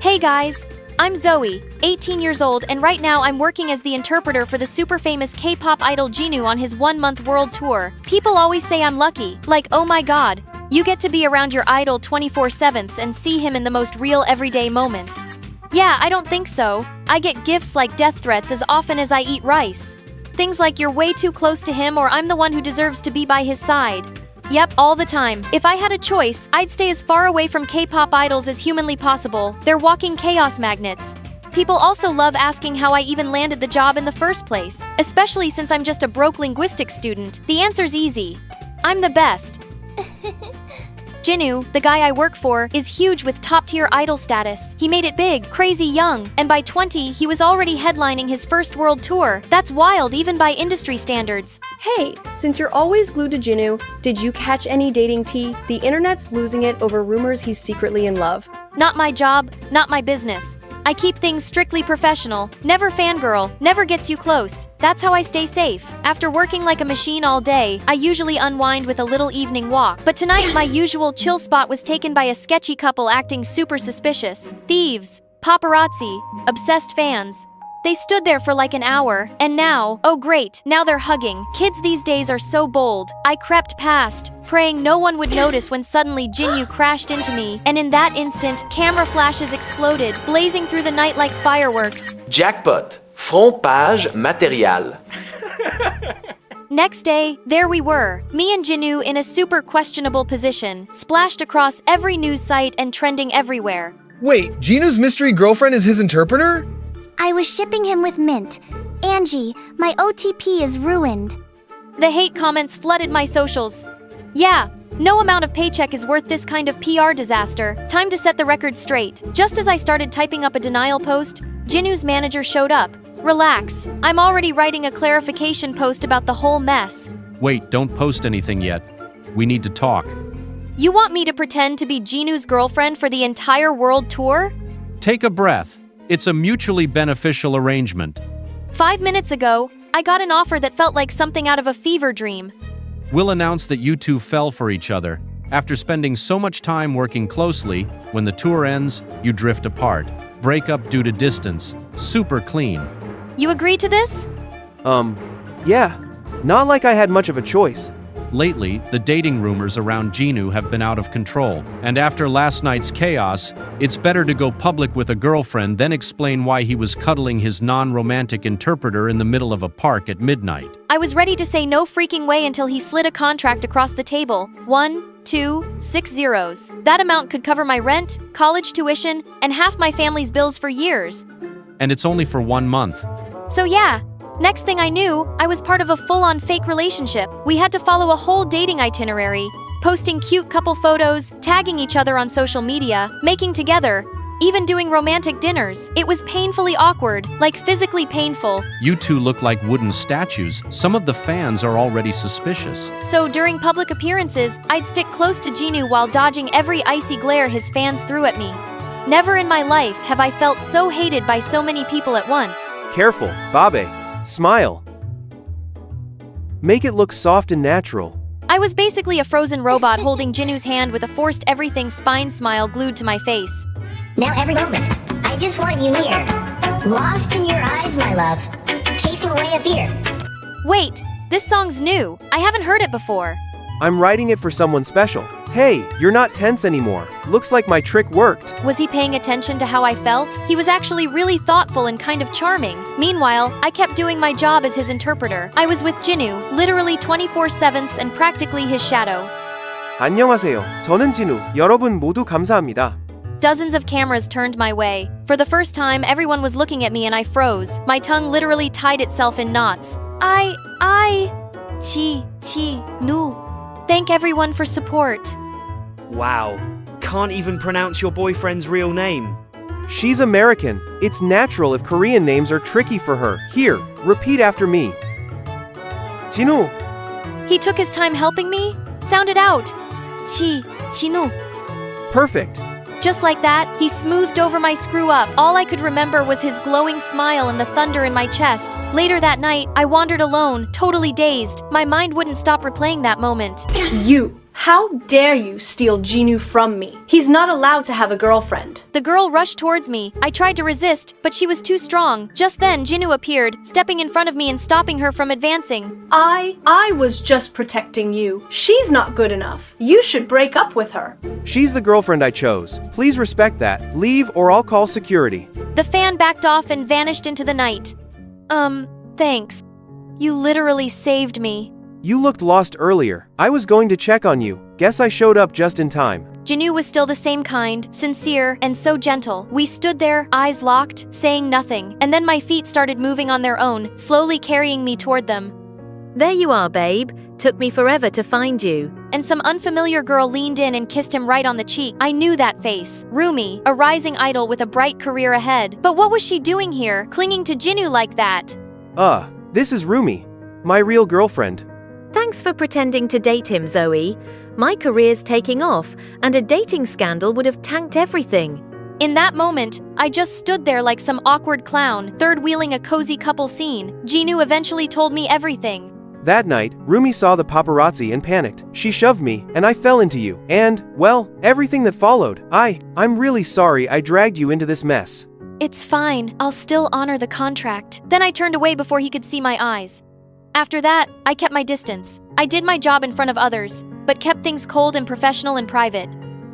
Hey guys! I'm Zoey, 18 years old, and right now I'm working as the interpreter for the super famous K-pop idol Jinu on his 1-month world tour. People always say I'm lucky, like oh my god, you get to be around your idol 24/7 and see him in the most real everyday moments. Yeah, I don't think so. I get gifts like death threats as often as I eat rice. Things like you're way too close to him or I'm the one who deserves to be by his side. Yep, all the time. If I had a choice, I'd stay as far away from K-pop idols as humanly possible. They're walking chaos magnets. People also love asking how I even landed the job in the first place, especially since I'm just a broke linguistics student. The answer's easy. I'm the best. Jinu, the guy I work for, is huge with top-tier idol status. He made it big, crazy young, and by 20, he was already headlining his first world tour. That's wild even by industry standards. Hey, since you're always glued to Jinu, did you catch any dating tea? The internet's losing it over rumors he's secretly in love. Not my job, not my business. I keep things strictly professional, never fangirl, never gets you close. That's how I stay safe. After working like a machine all day, I usually unwind with a little evening walk. But tonight, my usual chill spot was taken by a sketchy couple acting super suspicious. Thieves, paparazzi, obsessed fans. They stood there for like an hour, and now, oh great, now they're hugging. Kids these days are so bold. I crept past, praying no one would notice when suddenly Jinu crashed into me, and in that instant, camera flashes exploded, blazing through the night like fireworks. Jackpot. Front page matériel. Next day, there we were, me and Jinu in a super questionable position, splashed across every news site and trending everywhere. Wait, Jinu's mystery girlfriend is his interpreter? I was shipping him with Mint. Angie, my OTP is ruined. The hate comments flooded my socials. Yeah, no amount of paycheck is worth this kind of PR disaster. Time to set the record straight. Just as I started typing up a denial post, Jinu's manager showed up. Relax, I'm already writing a clarification post about the whole mess. Wait, don't post anything yet. We need to talk. You want me to pretend to be Jinu's girlfriend for the entire world tour? Take a breath. It's a mutually beneficial arrangement. 5 minutes ago, I got an offer that felt like something out of a fever dream. We'll announce that you two fell for each other. After spending so much time working closely, when the tour ends, you drift apart. Break up due to distance. Super clean. You agree to this? Yeah. Not like I had much of a choice. Lately, the dating rumors around Jinu have been out of control. And after last night's chaos, it's better to go public with a girlfriend than explain why he was cuddling his non-romantic interpreter in the middle of a park at midnight. I was ready to say no freaking way until he slid a contract across the table. 1, 2, 6 zeros. That amount could cover my rent, college tuition, and half my family's bills for years. And it's only for 1 month. So yeah. Next thing I knew, I was part of a full-on fake relationship. We had to follow a whole dating itinerary, posting cute couple photos, tagging each other on social media, making together, even doing romantic dinners. It was painfully awkward, like physically painful. You two look like wooden statues. Some of the fans are already suspicious. So during public appearances, I'd stick close to Jinu while dodging every icy glare his fans threw at me. Never in my life have I felt so hated by so many people at once. Careful, Babe. Smile. Make it look soft and natural. I was basically a frozen robot holding Jinu's hand with a forced everything spine smile glued to my face. Now every moment, I just want you near. Lost in your eyes, my love. Chasing away a fear. Wait, this song's new. I haven't heard it before. I'm writing it for someone special. Hey, you're not tense anymore. Looks like my trick worked. Was he paying attention to how I felt? He was actually really thoughtful and kind of charming. Meanwhile, I kept doing my job as his interpreter. I was with Jinu, literally 24/7 and practically his shadow. 안녕하세요. 저는 진우. 여러분 모두 감사합니다. Dozens of cameras turned my way. For the first time, everyone was looking at me and I froze. My tongue literally tied itself in knots. Nu. Thank everyone for support. Wow. Can't even pronounce your boyfriend's real name. She's American. It's natural if Korean names are tricky for her. Here, repeat after me. 진우. He took his time helping me? Sound it out. Jinu. Perfect. Just like that, he smoothed over my screw-up. All I could remember was his glowing smile and the thunder in my chest. Later that night, I wandered alone, totally dazed. My mind wouldn't stop replaying that moment. You How dare you steal Jinu from me? He's not allowed to have a girlfriend. The girl rushed towards me. I tried to resist, but she was too strong. Just then, Jinu appeared, stepping in front of me and stopping her from advancing. I was just protecting you. She's not good enough. You should break up with her. She's the girlfriend I chose. Please respect that. Leave or I'll call security. The fan backed off and vanished into the night. Thanks. You literally saved me. You looked lost earlier. I was going to check on you. Guess I showed up just in time. Jinu was still the same kind, sincere, and so gentle. We stood there, eyes locked, saying nothing, and then my feet started moving on their own, slowly carrying me toward them. There you are, babe. Took me forever to find you. And some unfamiliar girl leaned in and kissed him right on the cheek. I knew that face. Rumi, a rising idol with a bright career ahead. But what was she doing here, clinging to Jinu like that? This is Rumi, my real girlfriend. Thanks for pretending to date him, Zoey. My career's taking off, and a dating scandal would have tanked everything. In that moment, I just stood there like some awkward clown, third-wheeling a cozy couple scene. Jinu eventually told me everything. That night, Rumi saw the paparazzi and panicked. She shoved me, and I fell into you. And, well, everything that followed. I'm really sorry I dragged you into this mess. It's fine. I'll still honor the contract. Then I turned away before he could see my eyes. After that, I kept my distance. I did my job in front of others, but kept things cold and professional and private.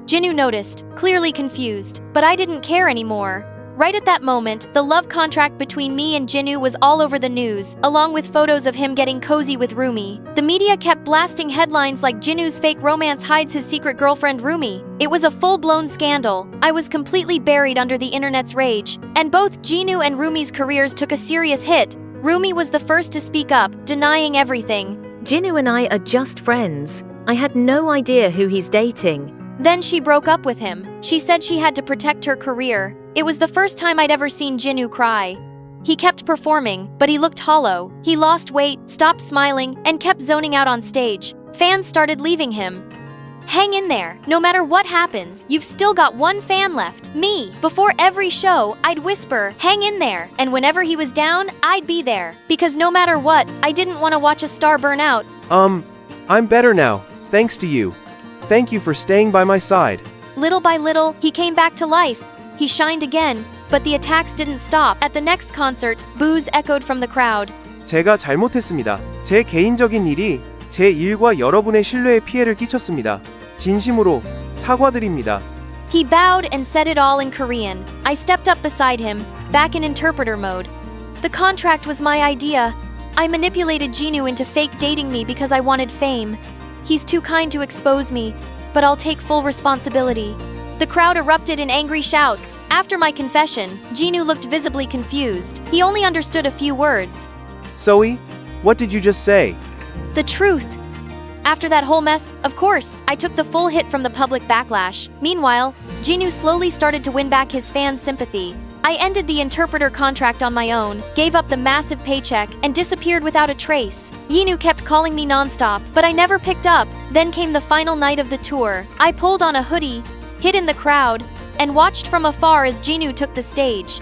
Jinu noticed, clearly confused, but I didn't care anymore. Right at that moment, the love contract between me and Jinu was all over the news, along with photos of him getting cozy with Rumi. The media kept blasting headlines like Jinu's fake romance hides his secret girlfriend Rumi. It was a full-blown scandal. I was completely buried under the internet's rage, and both Jinu and Rumi's careers took a serious hit. Rumi was the first to speak up, denying everything. Jinu and I are just friends. I had no idea who he's dating. Then she broke up with him. She said she had to protect her career. It was the first time I'd ever seen Jinu cry. He kept performing, but he looked hollow. He lost weight, stopped smiling, and kept zoning out on stage. Fans started leaving him. Hang in there. No matter what happens, you've still got one fan left, me. Before every show, I'd whisper, hang in there. And whenever he was down, I'd be there. Because no matter what, I didn't want to watch a star burn out. I'm better now, thanks to you. Thank you for staying by my side. Little by little, he came back to life. He shined again, but the attacks didn't stop. At the next concert, boos echoed from the crowd. 제가 잘못했습니다. 제 개인적인 일이 제 일과 여러분의 신뢰에 피해를 끼쳤습니다. 진심으로 사과드립니다. He bowed and said it all in Korean. I stepped up beside him, back in interpreter mode. The contract was my idea. I manipulated Jinu into fake dating me because I wanted fame. He's too kind to expose me, but I'll take full responsibility. The crowd erupted in angry shouts. After my confession, Jinu looked visibly confused. He only understood a few words. Zoey, what did you just say? The truth. After that whole mess, of course, I took the full hit from the public backlash. Meanwhile, Jinu slowly started to win back his fans' sympathy. I ended the interpreter contract on my own, gave up the massive paycheck, and disappeared without a trace. Jinu kept calling me nonstop, but I never picked up. Then came the final night of the tour. I pulled on a hoodie, hid in the crowd, and watched from afar as Jinu took the stage.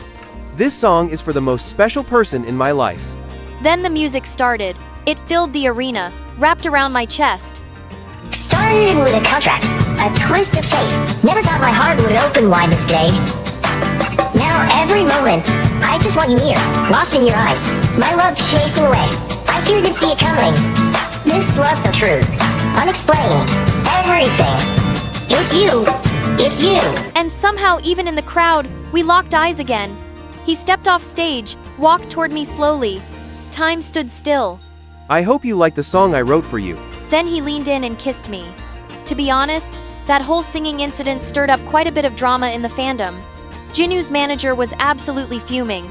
This song is for the most special person in my life. Then the music started. It filled the arena, wrapped around my chest. Started with a contract, a twist of fate. Never thought my heart would open wide this day. Now every moment, I just want you near, lost in your eyes. My love chasing away. I feared you'd see it coming. This love so true, unexplained, everything. It's you. It's you. And somehow, even in the crowd, we locked eyes again. He stepped off stage, walked toward me slowly. Time stood still. I hope you like the song I wrote for you. Then he leaned in and kissed me. To be honest, that whole singing incident stirred up quite a bit of drama in the fandom. Jinu's manager was absolutely fuming.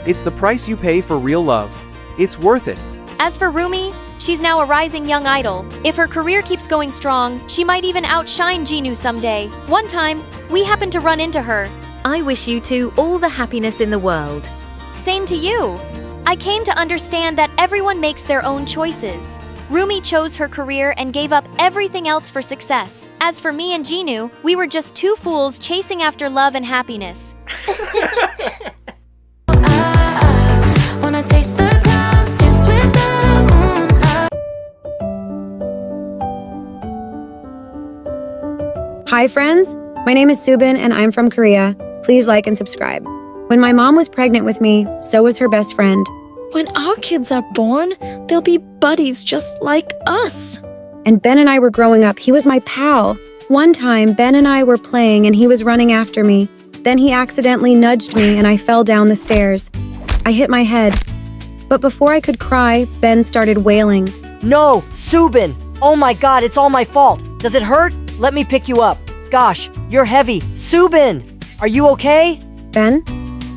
It's the price you pay for real love. It's worth it. As for Rumi, she's now a rising young idol. If her career keeps going strong, she might even outshine Jinu someday. One time, we happened to run into her. I wish you two all the happiness in the world. Same to you. I came to understand that everyone makes their own choices. Rumi chose her career and gave up everything else for success. As for me and Jinu, we were just two fools chasing after love and happiness. Wanna taste the clouds, dance with the moon. Hi friends, my name is Subin and I'm from Korea. Please like and subscribe. When my mom was pregnant with me, so was her best friend. When our kids are born, they'll be buddies just like us. And Ben and I were growing up. He was my pal. One time, Ben and I were playing and he was running after me. Then he accidentally nudged me and I fell down the stairs. I hit my head. But before I could cry, Ben started wailing. No, Subin! Oh my god, it's all my fault. Does it hurt? Let me pick you up. Gosh, you're heavy. Subin! Are you okay? Ben?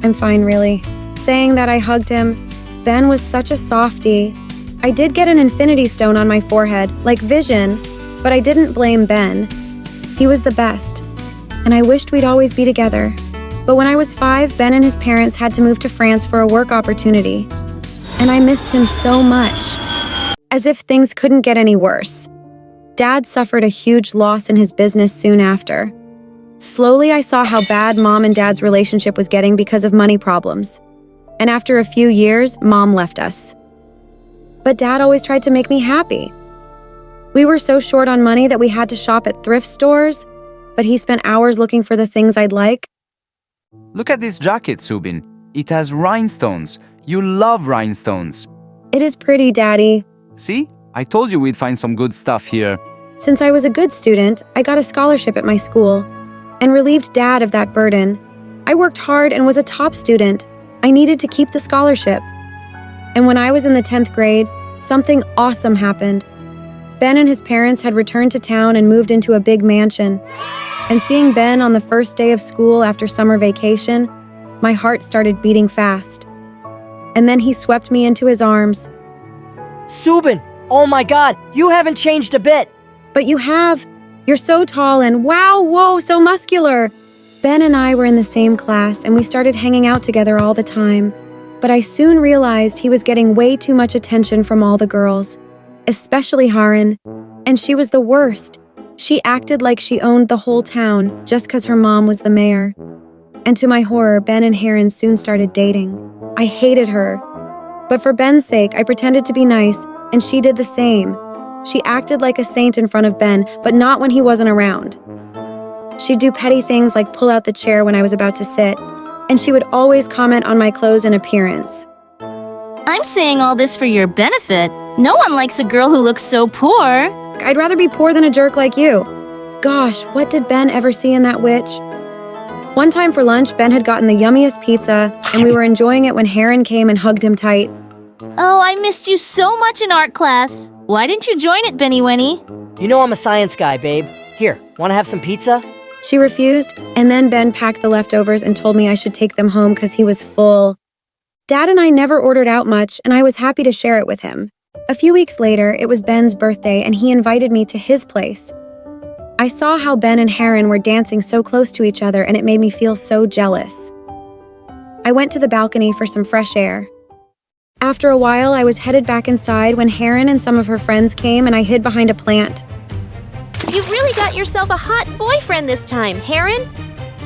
I'm fine, really. Saying that, I hugged him. Ben was such a softie. I did get an infinity stone on my forehead, like Vision, but I didn't blame Ben. He was the best, and I wished we'd always be together. But when I was 5, Ben and his parents had to move to France for a work opportunity, and I missed him so much. As if things couldn't get any worse. Dad suffered a huge loss in his business soon after. Slowly, I saw how bad Mom and Dad's relationship was getting because of money problems. And after a few years, Mom left us. But Dad always tried to make me happy. We were so short on money that we had to shop at thrift stores, but he spent hours looking for the things I'd like. Look at this jacket, Subin. It has rhinestones. You love rhinestones. It is pretty, Daddy. See? I told you we'd find some good stuff here. Since I was a good student, I got a scholarship at my school and relieved Dad of that burden. I worked hard and was a top student. I needed to keep the scholarship. And when I was in the 10th grade, something awesome happened. Ben and his parents had returned to town and moved into a big mansion. And seeing Ben on the first day of school after summer vacation, my heart started beating fast. And then he swept me into his arms. Subin! Oh my god, you haven't changed a bit! But you have. You're so tall and wow, whoa, so muscular. Ben and I were in the same class and we started hanging out together all the time. But I soon realized he was getting way too much attention from all the girls, especially Harin. And she was the worst. She acted like she owned the whole town just because her mom was the mayor. And to my horror, Ben and Harin soon started dating. I hated her. But for Ben's sake, I pretended to be nice, and she did the same. She acted like a saint in front of Ben, but not when he wasn't around. She'd do petty things like pull out the chair when I was about to sit, and she would always comment on my clothes and appearance. I'm saying all this for your benefit. No one likes a girl who looks so poor. I'd rather be poor than a jerk like you. Gosh, what did Ben ever see in that witch? One time for lunch, Ben had gotten the yummiest pizza, and we were enjoying it when Harin came and hugged him tight. Oh, I missed you so much in art class. Why didn't you join it, Benny Wenny? You know I'm a science guy, babe. Here, wanna have some pizza? She refused, and then Ben packed the leftovers and told me I should take them home because he was full. Dad and I never ordered out much, and I was happy to share it with him. A few weeks later, it was Ben's birthday, and he invited me to his place. I saw how Ben and Harin were dancing so close to each other, and it made me feel so jealous. I went to the balcony for some fresh air. After a while, I was headed back inside when Harin and some of her friends came, and I hid behind a plant. You've really got yourself a hot boyfriend this time, Harin.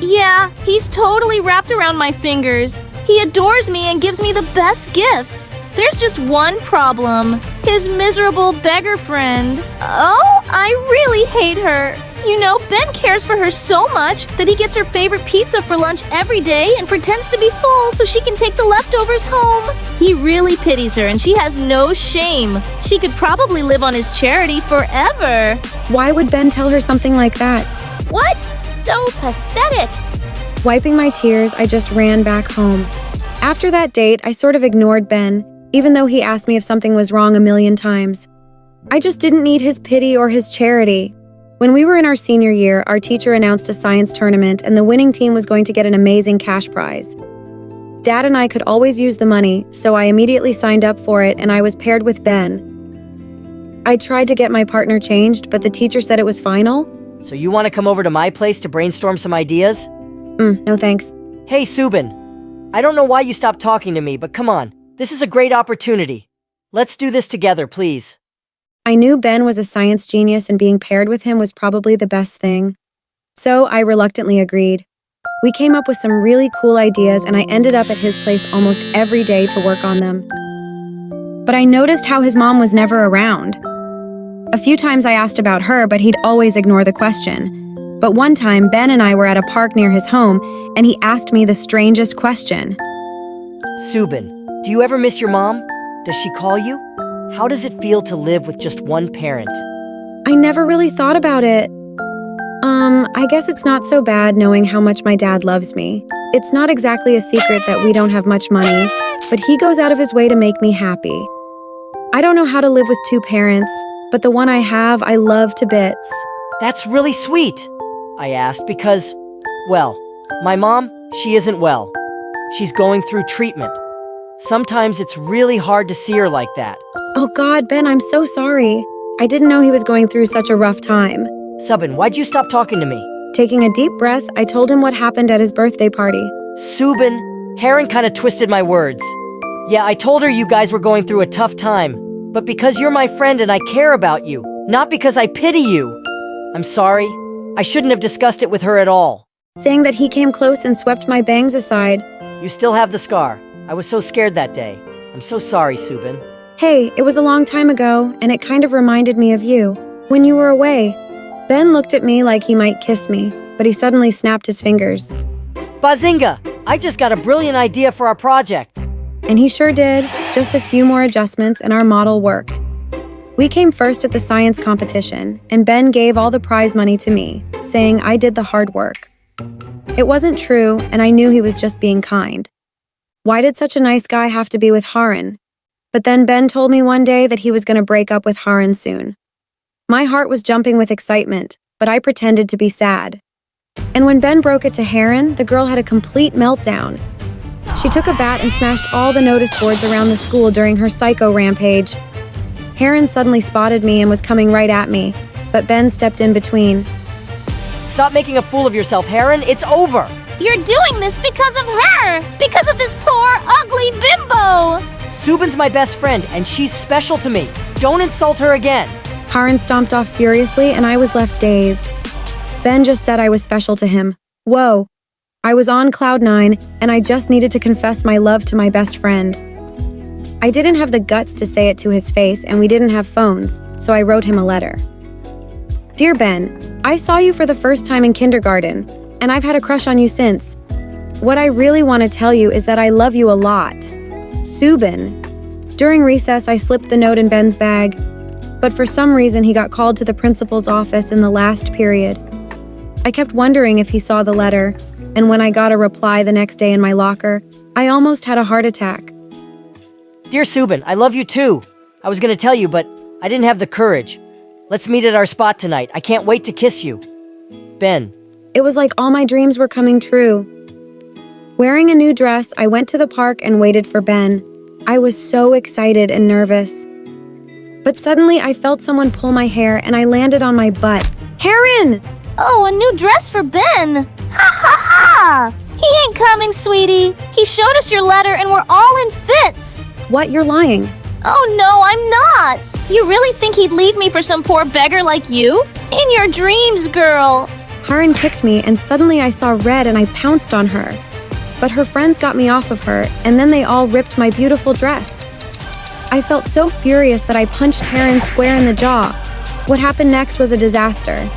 Yeah, he's totally wrapped around my fingers. He adores me and gives me the best gifts. There's just one problem. His miserable beggar friend. Oh, I really hate her. You know, Ben cares for her so much that he gets her favorite pizza for lunch every day and pretends to be full so she can take the leftovers home. He really pities her and she has no shame. She could probably live on his charity forever. Why would Ben tell her something like that? What? So pathetic. Wiping my tears, I just ran back home. After that date, I sort of ignored Ben, even though he asked me if something was wrong a million times. I just didn't need his pity or his charity. When we were in our senior year, our teacher announced a science tournament and the winning team was going to get an amazing cash prize. Dad and I could always use the money, so I immediately signed up for it and I was paired with Ben. I tried to get my partner changed, but the teacher said it was final. So you want to come over to my place to brainstorm some ideas? No thanks. Hey, Subin. I don't know why you stopped talking to me, but come on. This is a great opportunity. Let's do this together, please. I knew Ben was a science genius and being paired with him was probably the best thing. So I reluctantly agreed. We came up with some really cool ideas and I ended up at his place almost every day to work on them. But I noticed how his mom was never around. A few times I asked about her, but he'd always ignore the question. But one time, Ben and I were at a park near his home, and he asked me the strangest question. Subin, do you ever miss your mom? Does she call you? How does it feel to live with just one parent? I never really thought about it. I guess it's not so bad knowing how much my dad loves me. It's not exactly a secret that we don't have much money, but he goes out of his way to make me happy. I don't know how to live with two parents, but the one I have, I love to bits. That's really sweet, I asked because, well, my mom, she isn't well. She's going through treatment. Sometimes it's really hard to see her like that. Oh God, Ben, I'm so sorry. I didn't know he was going through such a rough time. Subin, why'd you stop talking to me? Taking a deep breath, I told him what happened at his birthday party. Subin, Heron kinda twisted my words. Yeah, I told her you guys were going through a tough time, but because you're my friend and I care about you, not because I pity you. I'm sorry. I shouldn't have discussed it with her at all. Saying that he came close and swept my bangs aside. You still have the scar. I was so scared that day. I'm so sorry, Subin. Hey, it was a long time ago, and it kind of reminded me of you. When you were away, Ben looked at me like he might kiss me, but he suddenly snapped his fingers. Bazinga! I just got a brilliant idea for our project. And he sure did. Just a few more adjustments and our model worked. We came first at the science competition, and Ben gave all the prize money to me, saying I did the hard work. It wasn't true, and I knew he was just being kind. Why did such a nice guy have to be with Haran? But then Ben told me one day that he was going to break up with Haran soon. My heart was jumping with excitement, but I pretended to be sad. And when Ben broke it to Haran, the girl had a complete meltdown. She took a bat and smashed all the notice boards around the school during her psycho rampage. Haran suddenly spotted me and was coming right at me, but Ben stepped in between. Stop making a fool of yourself, Heron. It's over. You're doing this because of her! Because of this poor, ugly bimbo! Subin's my best friend, and she's special to me. Don't insult her again. Haran stomped off furiously, and I was left dazed. Ben just said I was special to him. Whoa. I was on cloud 9, and I just needed to confess my love to my best friend. I didn't have the guts to say it to his face, and we didn't have phones, so I wrote him a letter. Dear Ben, I saw you for the first time in kindergarten, and I've had a crush on you since. What I really want to tell you is that I love you a lot. Subin. During recess, I slipped the note in Ben's bag, but for some reason he got called to the principal's office in the last period. I kept wondering if he saw the letter, and when I got a reply the next day in my locker, I almost had a heart attack. Dear Subin, I love you too. I was going to tell you, but I didn't have the courage. Let's meet at our spot tonight. I can't wait to kiss you. Ben. It was like all my dreams were coming true. Wearing a new dress, I went to the park and waited for Ben. I was so excited and nervous. But suddenly I felt someone pull my hair and I landed on my butt. Heron! Oh, a new dress for Ben! Ha ha ha! He ain't coming, sweetie. He showed us your letter and we're all in fits. What? You're lying. Oh no, I'm not. You really think he'd leave me for some poor beggar like you? In your dreams, girl. Haran kicked me and suddenly I saw red and I pounced on her. But her friends got me off of her and then they all ripped my beautiful dress. I felt so furious that I punched Haran square in the jaw. What happened next was a disaster.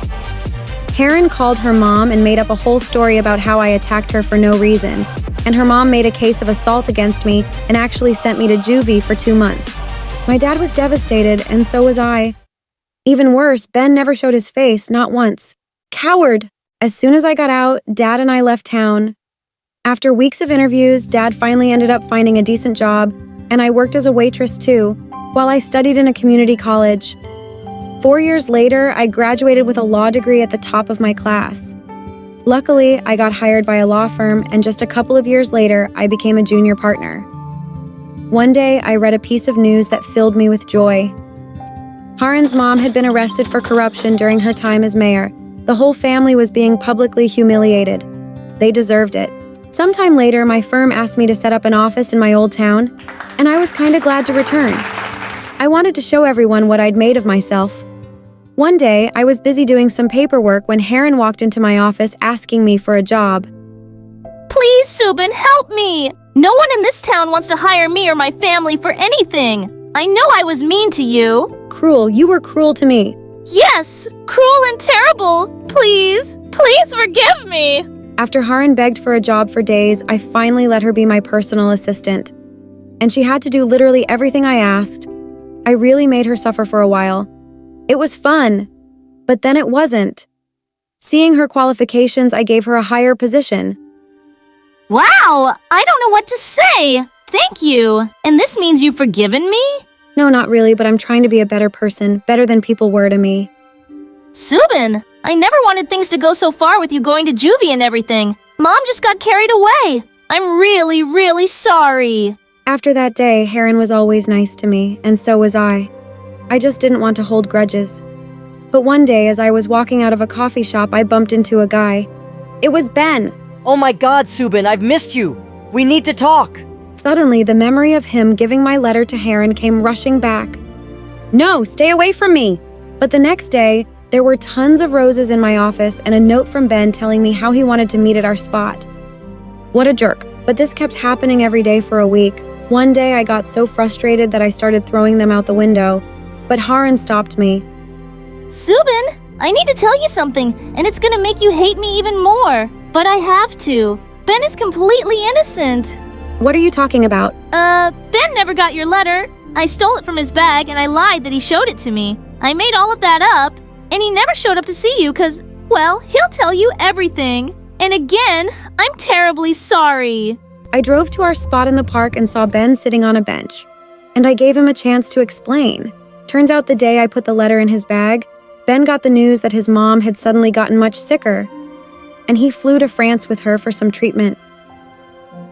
Haran called her mom and made up a whole story about how I attacked her for no reason, and her mom made a case of assault against me and actually sent me to juvie for 2 months. My dad was devastated, and so was I. Even worse, Ben never showed his face, not once. Coward! As soon as I got out, Dad and I left town. After weeks of interviews, Dad finally ended up finding a decent job, and I worked as a waitress too, while I studied in a community college. 4 years later, I graduated with a law degree at the top of my class. Luckily, I got hired by a law firm, and just a couple of years later, I became a junior partner. One day, I read a piece of news that filled me with joy. Haran's mom had been arrested for corruption during her time as mayor. The whole family was being publicly humiliated. They deserved it. Sometime later, my firm asked me to set up an office in my old town, and I was kinda glad to return. I wanted to show everyone what I'd made of myself. One day, I was busy doing some paperwork when Haran walked into my office asking me for a job. Please, Subin, help me! No one in this town wants to hire me or my family for anything. I know I was mean to you. Cruel, you were cruel to me. Yes! Cruel and terrible! Please! Please forgive me! After Haran begged for a job for days, I finally let her be my personal assistant. And she had to do literally everything I asked. I really made her suffer for a while. It was fun, but then it wasn't. Seeing her qualifications, I gave her a higher position. Wow! I don't know what to say! Thank you! And this means you've forgiven me? No, not really, but I'm trying to be a better person, better than people were to me. Subin, I never wanted things to go so far with you going to juvie and everything. Mom just got carried away. I'm really, really sorry. After that day, Haran was always nice to me, and so was I. I just didn't want to hold grudges. But one day, as I was walking out of a coffee shop, I bumped into a guy. It was Ben. Oh my God, Subin, I've missed you. We need to talk. Suddenly, the memory of him giving my letter to Haran came rushing back. No, stay away from me! But the next day, there were tons of roses in my office and a note from Ben telling me how he wanted to meet at our spot. What a jerk. But this kept happening every day for a week. One day, I got so frustrated that I started throwing them out the window. But Haran stopped me. Subin, I need to tell you something, and it's gonna make you hate me even more. But I have to. Ben is completely innocent. What are you talking about? Ben never got your letter. I stole it from his bag, and I lied that he showed it to me. I made all of that up, and he never showed up to see you because, well, he'll tell you everything. And again, I'm terribly sorry. I drove to our spot in the park and saw Ben sitting on a bench. And I gave him a chance to explain. Turns out the day I put the letter in his bag, Ben got the news that his mom had suddenly gotten much sicker. And he flew to France with her for some treatment.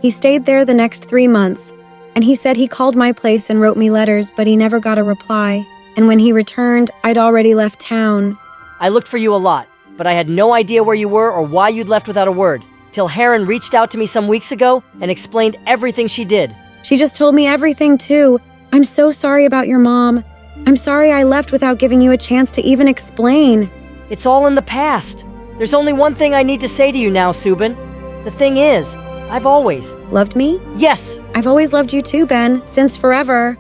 He stayed there the next 3 months, and he said he called my place and wrote me letters, but he never got a reply. And when he returned, I'd already left town. I looked for you a lot, but I had no idea where you were or why you'd left without a word, till Haran reached out to me some weeks ago and explained everything she did. She just told me everything, too. I'm so sorry about your mom. I'm sorry I left without giving you a chance to even explain. It's all in the past. There's only one thing I need to say to you now, Subin. The thing is, I've always... Loved me? Yes! I've always loved you too, Ben, since forever.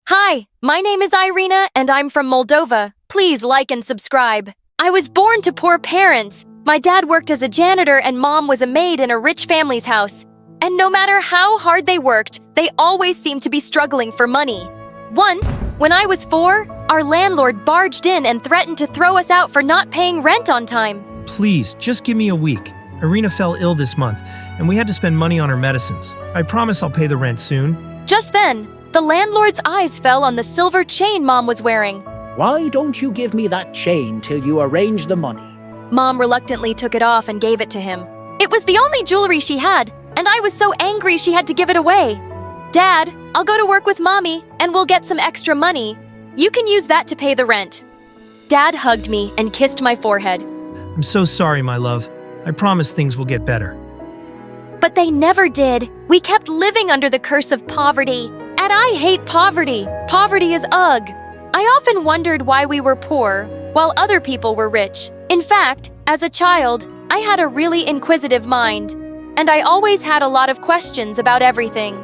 Hi, my name is Irina, and I'm from Moldova. Please like and subscribe. I was born to poor parents. My dad worked as a janitor and mom was a maid in a rich family's house. And no matter how hard they worked, they always seemed to be struggling for money. Once, when I was 4, our landlord barged in and threatened to throw us out for not paying rent on time. Please, just give me a week. Irina fell ill this month, and we had to spend money on her medicines. I promise I'll pay the rent soon. Just then, the landlord's eyes fell on the silver chain Mom was wearing. Why don't you give me that chain till you arrange the money? Mom reluctantly took it off and gave it to him. It was the only jewelry she had, and I was so angry she had to give it away. Dad, I'll go to work with Mommy, and we'll get some extra money. You can use that to pay the rent. Dad hugged me and kissed my forehead. I'm so sorry, my love. I promise things will get better. But they never did. We kept living under the curse of poverty. And I hate poverty. Poverty is ugh. I often wondered why we were poor, while other people were rich. In fact, as a child, I had a really inquisitive mind. And I always had a lot of questions about everything.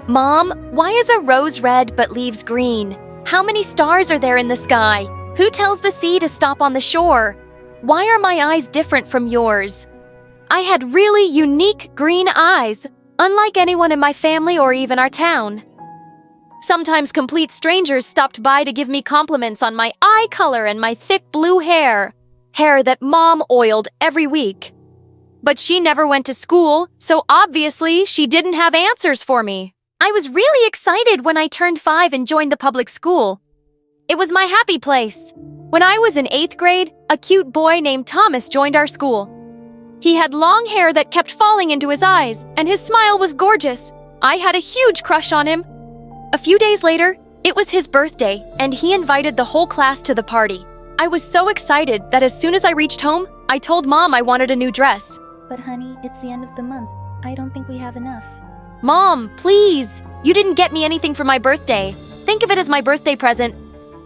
Mom, why is a rose red but leaves green? How many stars are there in the sky? Who tells the sea to stop on the shore? Why are my eyes different from yours? I had really unique green eyes, unlike anyone in my family or even our town. Sometimes complete strangers stopped by to give me compliments on my eye color and my thick blue hair that Mom oiled every week. But she never went to school, so obviously she didn't have answers for me. I was really excited when I turned 5 and joined the public school. It was my happy place. When I was in 8th grade, a cute boy named Thomas joined our school. He had long hair that kept falling into his eyes, and his smile was gorgeous. I had a huge crush on him. A few days later, it was his birthday, and he invited the whole class to the party. I was so excited that as soon as I reached home, I told Mom I wanted a new dress. But honey, it's the end of the month. I don't think we have enough. Mom, please! You didn't get me anything for my birthday. Think of it as my birthday present.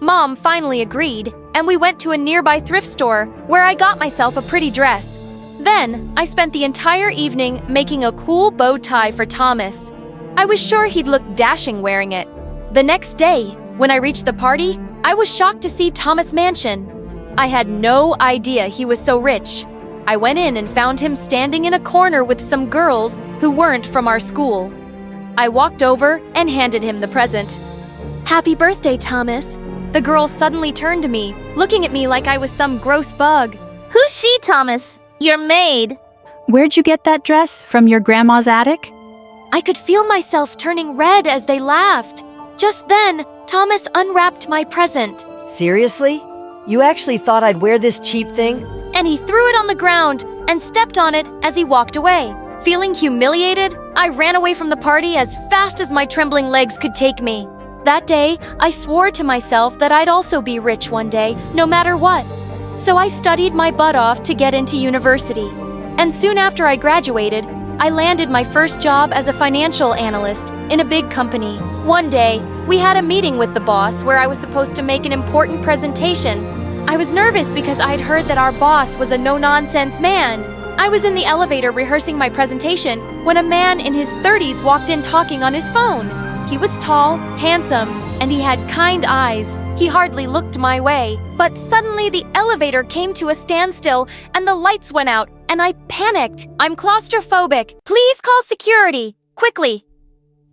Mom finally agreed, and we went to a nearby thrift store where I got myself a pretty dress. Then, I spent the entire evening making a cool bow tie for Thomas. I was sure he'd look dashing wearing it. The next day, when I reached the party, I was shocked to see Thomas' mansion. I had no idea he was so rich. I went in and found him standing in a corner with some girls who weren't from our school. I walked over and handed him the present. "Happy birthday, Thomas." The girl suddenly turned to me, looking at me like I was some gross bug. Who's she, Thomas? Your maid. Where'd you get that dress? From your grandma's attic? I could feel myself turning red as they laughed. Just then, Thomas unwrapped my present. Seriously? You actually thought I'd wear this cheap thing? And he threw it on the ground and stepped on it as he walked away. Feeling humiliated, I ran away from the party as fast as my trembling legs could take me. That day, I swore to myself that I'd also be rich one day, no matter what. So I studied my butt off to get into university. And soon after I graduated, I landed my first job as a financial analyst in a big company. One day, we had a meeting with the boss where I was supposed to make an important presentation. I was nervous because I'd heard that our boss was a no-nonsense man. I was in the elevator rehearsing my presentation when a man in his 30s walked in talking on his phone. He was tall, handsome, and he had kind eyes. He hardly looked my way, but suddenly the elevator came to a standstill and the lights went out, and I panicked. I'm claustrophobic. Please call security, quickly.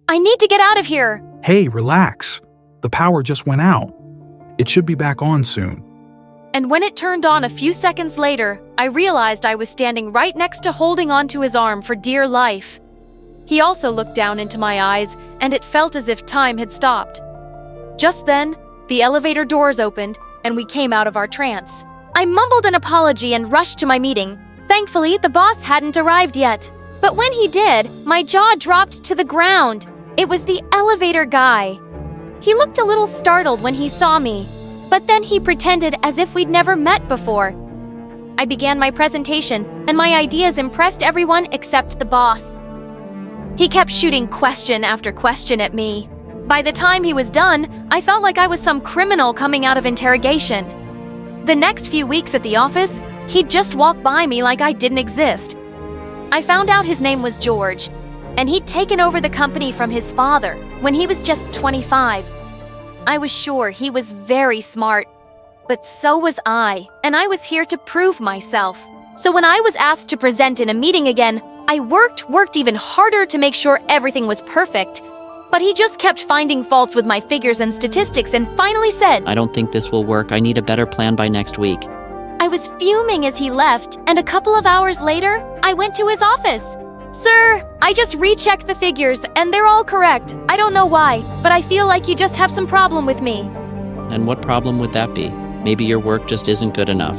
I need to get out of here. Hey, relax. The power just went out. It should be back on soon. And when it turned on a few seconds later, I realized I was standing right next to holding onto his arm for dear life. He also looked down into my eyes, and it felt as if time had stopped. Just then, the elevator doors opened, and we came out of our trance. I mumbled an apology and rushed to my meeting. Thankfully, the boss hadn't arrived yet. But when he did, my jaw dropped to the ground. It was the elevator guy. He looked a little startled when he saw me, but then he pretended as if we'd never met before. I began my presentation, and my ideas impressed everyone except the boss. He kept shooting question after question at me. By the time he was done, I felt like I was some criminal coming out of interrogation. The next few weeks at the office, he'd just walk by me like I didn't exist. I found out his name was George, and he'd taken over the company from his father when he was just 25. I was sure he was very smart, but so was I, and I was here to prove myself. So when I was asked to present in a meeting again, I worked even harder to make sure everything was perfect. But he just kept finding faults with my figures and statistics and finally said, "I don't think this will work. I need a better plan by next week." I was fuming as he left, and a couple of hours later, I went to his office. "Sir, I just rechecked the figures, and they're all correct. I don't know why, but I feel like you just have some problem with me." And what problem would that be? Maybe your work just isn't good enough.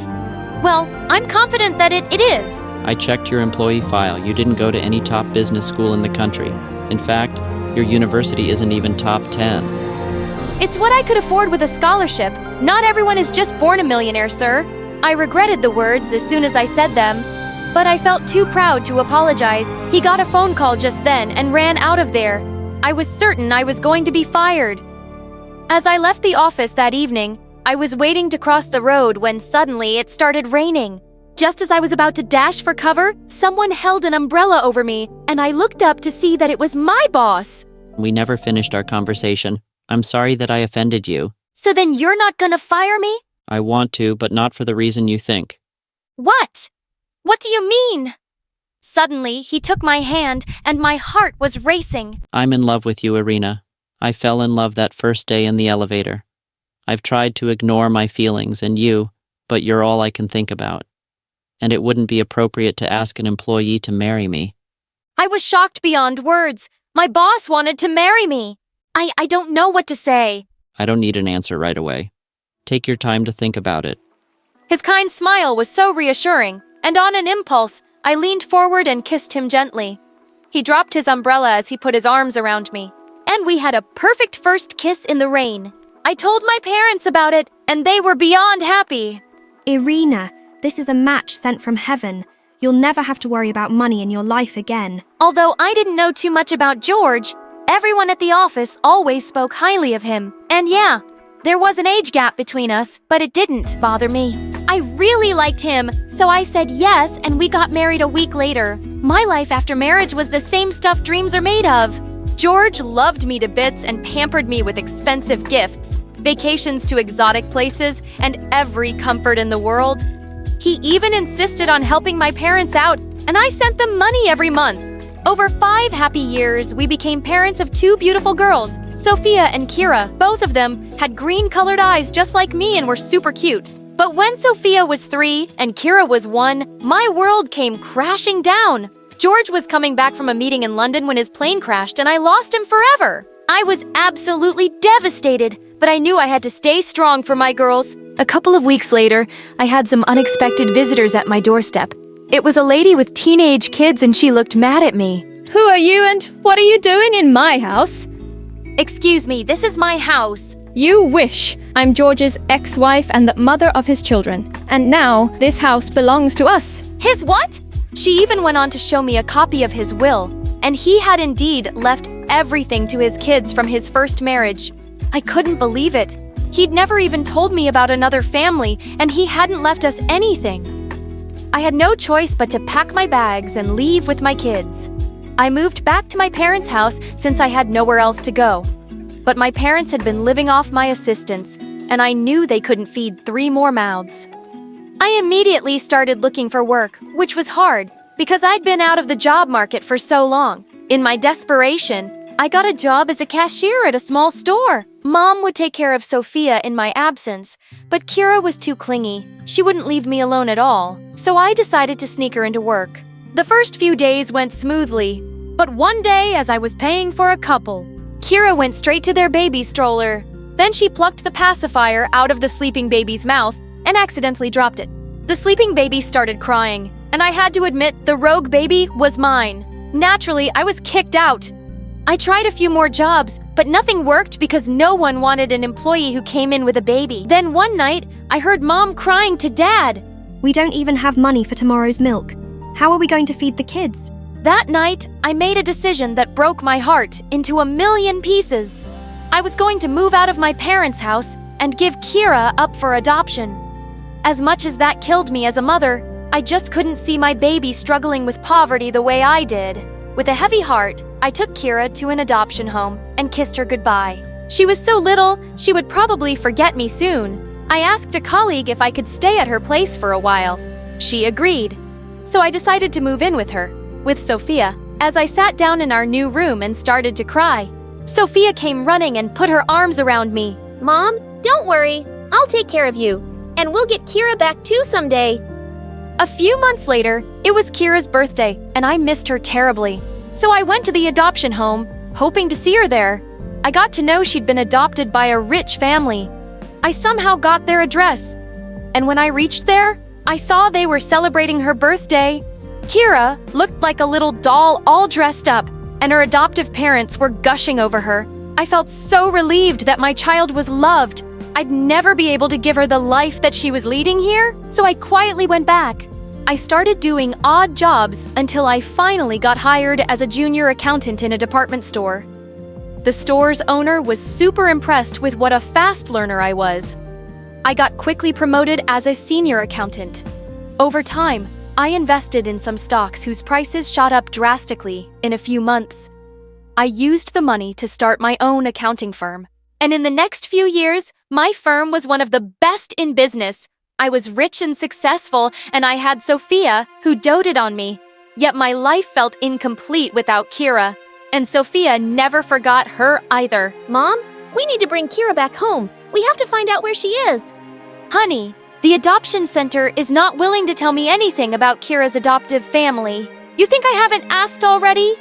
Well, I'm confident that it is. I checked your employee file. You didn't go to any top business school in the country. In fact, your university isn't even top 10. It's what I could afford with a scholarship. Not everyone is just born a millionaire, sir. I regretted the words as soon as I said them, but I felt too proud to apologize. He got a phone call just then and ran out of there. I was certain I was going to be fired. As I left the office that evening, I was waiting to cross the road when suddenly it started raining. Just as I was about to dash for cover, someone held an umbrella over me, and I looked up to see that it was my boss. We never finished our conversation. I'm sorry that I offended you. So then you're not gonna fire me? I want to, but not for the reason you think. What? What do you mean? Suddenly, he took my hand, and my heart was racing. I'm in love with you, Irina. I fell in love that first day in the elevator. I've tried to ignore my feelings and you, but you're all I can think about. And it wouldn't be appropriate to ask an employee to marry me. I was shocked beyond words. My boss wanted to marry me. I don't know what to say. I don't need an answer right away. Take your time to think about it. His kind smile was so reassuring, and on an impulse, I leaned forward and kissed him gently. He dropped his umbrella as he put his arms around me, and we had a perfect first kiss in the rain. I told my parents about it, and they were beyond happy. Irina, this is a match sent from heaven. You'll never have to worry about money in your life again. Although I didn't know too much about George, everyone at the office always spoke highly of him. And yeah, there was an age gap between us, but it didn't bother me. I really liked him, so I said yes, and we got married a week later. My life after marriage was the same stuff dreams are made of. George loved me to bits and pampered me with expensive gifts. vacations to exotic places, and every comfort in the world. He even insisted on helping my parents out, and I sent them money every month. Over 5 happy years, we became parents of 2 beautiful girls, Sophia and Kira. Both of them had green-colored eyes just like me and were super cute. But when Sophia was 3 and Kira was 1, my world came crashing down. George was coming back from a meeting in London when his plane crashed and I lost him forever. I was absolutely devastated, but I knew I had to stay strong for my girls. A couple of weeks later, I had some unexpected visitors at my doorstep. It was a lady with teenage kids and she looked mad at me. Who are you and what are you doing in my house? Excuse me, this is my house. You wish. I'm George's ex-wife and the mother of his children. And now, this house belongs to us. His what? She even went on to show me a copy of his will, and he had indeed left everything to his kids from his first marriage. I couldn't believe it. He'd never even told me about another family, and he hadn't left us anything. I had no choice but to pack my bags and leave with my kids. I moved back to my parents' house since I had nowhere else to go. But my parents had been living off my assistance, and I knew they couldn't feed 3 more mouths. I immediately started looking for work, which was hard, because I'd been out of the job market for so long. In my desperation, I got a job as a cashier at a small store. Mom would take care of Sophia in my absence, but Kira was too clingy. She wouldn't leave me alone at all, so I decided to sneak her into work. The first few days went smoothly, but one day as I was paying for a couple, Kira went straight to their baby stroller. Then she plucked the pacifier out of the sleeping baby's mouth and accidentally dropped it. The sleeping baby started crying, and I had to admit the rogue baby was mine. Naturally, I was kicked out. I tried a few more jobs, but nothing worked because no one wanted an employee who came in with a baby. Then one night, I heard Mom crying to Dad. We don't even have money for tomorrow's milk. How are we going to feed the kids? That night, I made a decision that broke my heart into 1,000,000 pieces. I was going to move out of my parents' house and give Kira up for adoption. As much as that killed me as a mother, I just couldn't see my baby struggling with poverty the way I did. With a heavy heart, I took Kira to an adoption home and kissed her goodbye. She was so little, she would probably forget me soon. I asked a colleague if I could stay at her place for a while. She agreed. So I decided to move in with her, with Sophia, as I sat down in our new room and started to cry. Sophia came running and put her arms around me. Mom, don't worry. I'll take care of you. And we'll get Kira back too someday. A few months later, it was Kira's birthday, and I missed her terribly. So I went to the adoption home, hoping to see her there. I got to know she'd been adopted by a rich family. I somehow got their address. And when I reached there, I saw they were celebrating her birthday. Kira looked like a little doll all dressed up, and her adoptive parents were gushing over her. I felt so relieved that my child was loved. I'd never be able to give her the life that she was leading here, so I quietly went back. I started doing odd jobs until I finally got hired as a junior accountant in a department store. The store's owner was super impressed with what a fast learner I was. I got quickly promoted as a senior accountant. Over time, I invested in some stocks whose prices shot up drastically in a few months. I used the money to start my own accounting firm. And in the next few years, my firm was one of the best in business. I was rich and successful, and I had Sophia, who doted on me. Yet my life felt incomplete without Kira. And Sophia never forgot her either. Mom, we need to bring Kira back home. We have to find out where she is. Honey, the adoption center is not willing to tell me anything about Kira's adoptive family. You think I haven't asked already?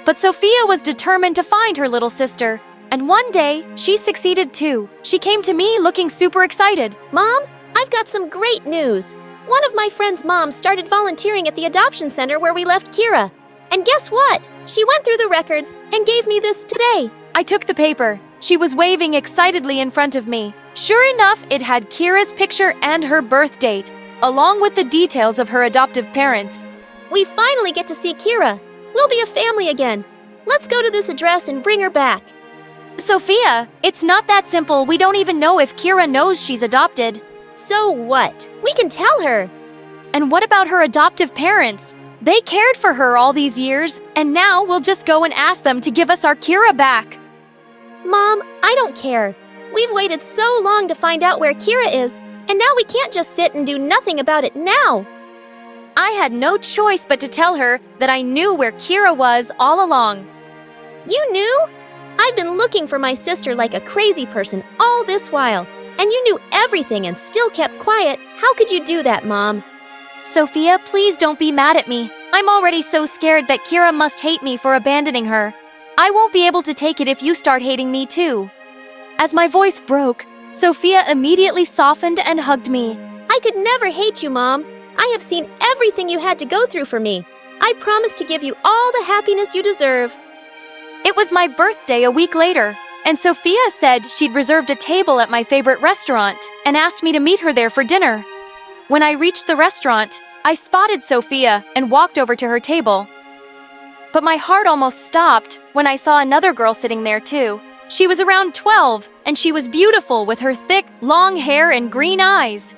But Sophia was determined to find her little sister. And one day, she succeeded too. She came to me looking super excited. Mom, I've got some great news. One of my friend's moms started volunteering at the adoption center where we left Kira. And guess what? She went through the records and gave me this today. I took the paper. She was waving excitedly in front of me. Sure enough, it had Kira's picture and her birth date, along with the details of her adoptive parents. We finally get to see Kira. We'll be a family again. Let's go to this address and bring her back. Sophia, it's not that simple. We don't even know if Kira knows she's adopted. So what? We can tell her. And what about her adoptive parents? They cared for her all these years, and now we'll just go and ask them to give us our Kira back. Mom, I don't care. We've waited so long to find out where Kira is, and now we can't just sit and do nothing about it now. I had no choice but to tell her that I knew where Kira was all along. You knew? I've been looking for my sister like a crazy person all this while, and you knew everything and still kept quiet. How could you do that, Mom? Sophia, please don't be mad at me. I'm already so scared that Kira must hate me for abandoning her. I won't be able to take it if you start hating me too. As my voice broke, Sophia immediately softened and hugged me. I could never hate you, Mom. I have seen everything you had to go through for me. I promise to give you all the happiness you deserve. It was my birthday a week later, and Sophia said she'd reserved a table at my favorite restaurant and asked me to meet her there for dinner. When I reached the restaurant, I spotted Sophia and walked over to her table. But my heart almost stopped when I saw another girl sitting there too. She was around 12, and she was beautiful with her thick, long hair and green eyes.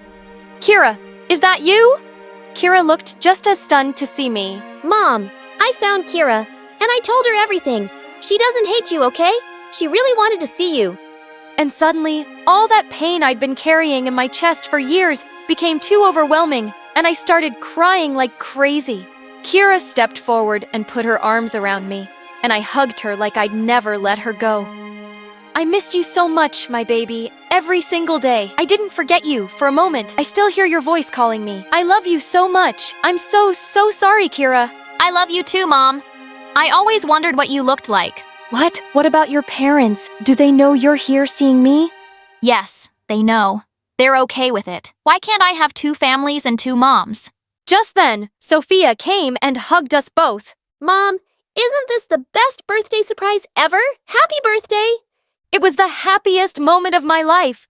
Kira, is that you? Kira looked just as stunned to see me. Mom, I found Kira, and I told her everything. She doesn't hate you, okay? She really wanted to see you. And suddenly, all that pain I'd been carrying in my chest for years became too overwhelming, and I started crying like crazy. Kira stepped forward and put her arms around me, and I hugged her like I'd never let her go. I missed you so much, my baby, every single day. I didn't forget you for a moment. I still hear your voice calling me. I love you so much. I'm so sorry, Kira. I love you too, Mom. I always wondered what you looked like. What? What about your parents? Do they know you're here seeing me? Yes, they know. They're okay with it. Why can't I have two families and two moms? Just then, Sophia came and hugged us both. Mom, isn't this the best birthday surprise ever? Happy birthday! It was the happiest moment of my life.